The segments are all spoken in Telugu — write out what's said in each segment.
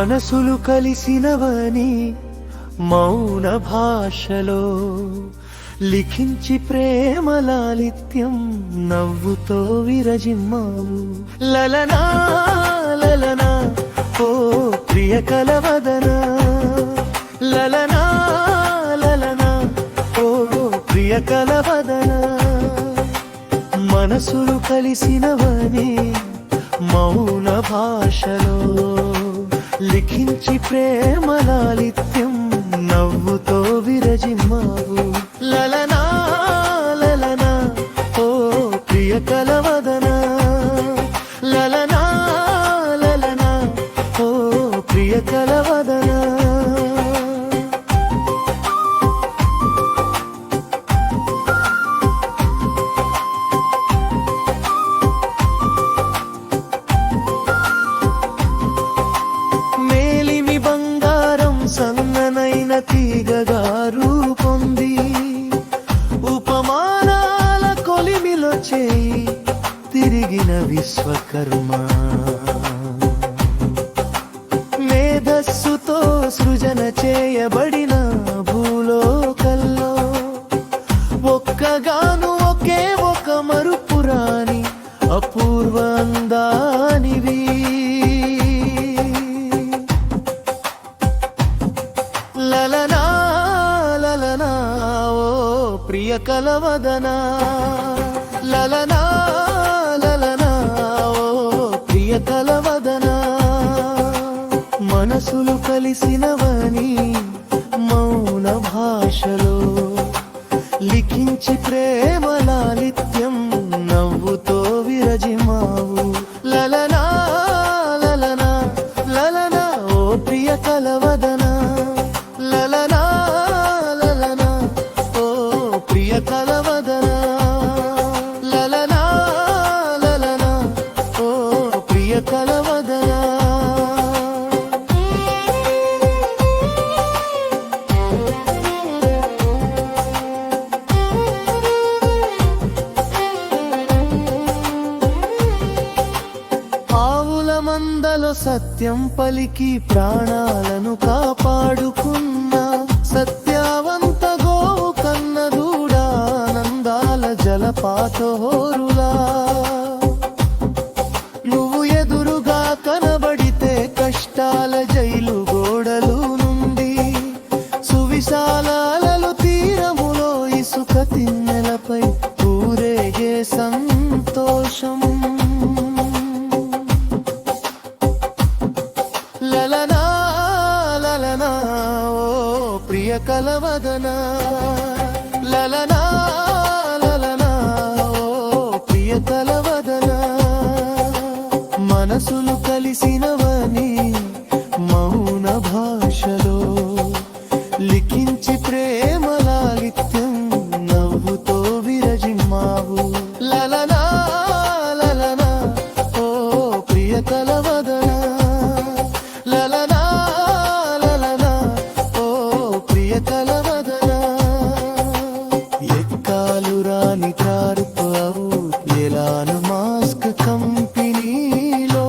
మనసులు కలిసినవని మౌన భాషలో లిఖించి ప్రేమ లాలిత్యం నవ్వుతో విరజిమ్మావు. లలనా లలనా ఓ ప్రియ కలవదనా, లలనా లలనా ఓ ప్రియ కలవదనా. మనసులు కలిసినవని మౌన భాషలో లిఖించి ప్రేమ లాలిత్యం నవ్వుతో విరజిమ్మావు. లలనా లలనా ఓ ప్రియ కలవదనా, లలనా లలనా ఓ ప్రియ కలవదనా. సన్ననైన తీగగా రూపొంది ఉపమానాల కొలిమిలో చేయి తిరిగిన విశ్వకర్మ. మేధస్సుతో సృజన చేయబడిన భూలోకల్లో ఒక్కగాను ఒకే ఒక మరుపురాని అపూర్వ అందానివి. లలనా లలనా ఓ ప్రియ కలవదనా, లలనా లలనా ఓ ప్రియ కలవదనా. మనసులు కలిసినవని మౌన భాషలో లిఖించి ప్రేమ లాలిత్యం నవ్వుతో విరజిమావు. లలనా లలనా లలనా ఓ ప్రియ కలవదనా, లలనా లలనా ఓ ప్రియ కలవదనా, లలనా లలనా ఓ ప్రియ కలవదనా. ఆవుల మందలో సత్యం పలికి ప్రాణాలను కాపాడుకున్న సత్యవంత గోవు కన్న దూడానందాల జలపాతోరులా. నువ్వు ఎదురుగా కనబడితే కష్టాల జైలు గోడలు నుండి సువిశాలాలలు తీరములో ఇసుక తిన్నెలపై ఊరేగే సంతోషం. లలనా లలనా ఓ ప్రియ కలవదనా, లలనా లలనా ఓ ప్రియ కలవదనా. మనసులు కలిసినవని మౌన భాషలో లిఖించి ప్రేమ లాలిత్యం నవ్వుతో విరజిమ్మావు. లలనా లలనా ఓ ప్రియ కలవదనా, లలనా లలనా ఓ ప్రియ కలవదనా. ఎక్కాలు రాని కారుపు అవు ఎలాను మాస్క్ కంపెనీలో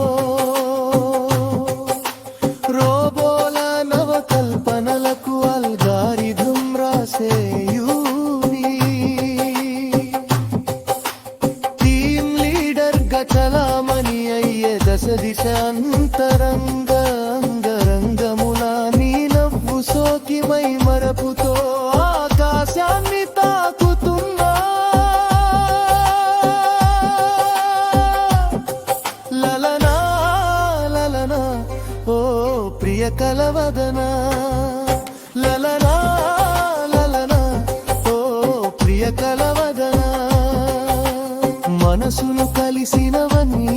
రోబోల నవకల్పనలకు అల్గారిథం రాసే యూని. టీమ్ లీడర్ గచలామణి అయ్యే దశ దిశ అంతరంగ అంగరంగముల నీ నవ్వు సోకిమై మరపుతో ఆకాశాన్ని తాకుతున్నా. లలనా లలనా ఓ ప్రియ కలవదనా, లలనా లలనా ఓ ప్రియ కలవదనా. మనసులు కలిసినవని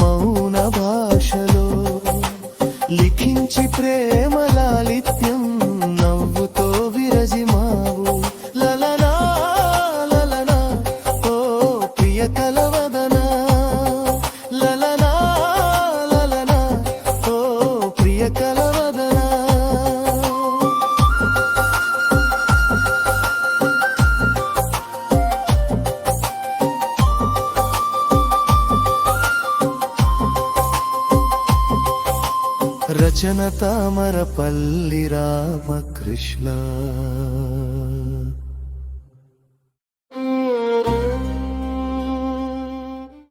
మౌన భాషలో లిఖించి ప్రేమ లాలిత్యం నవ్వుతో విరజిమావు. లలనా లలనా ఓ ప్రియ కలవదనా, లలనా లలనా ఓ ప్రియ కలవదనా. రచన తామరపల్లి రామకృష్ణ.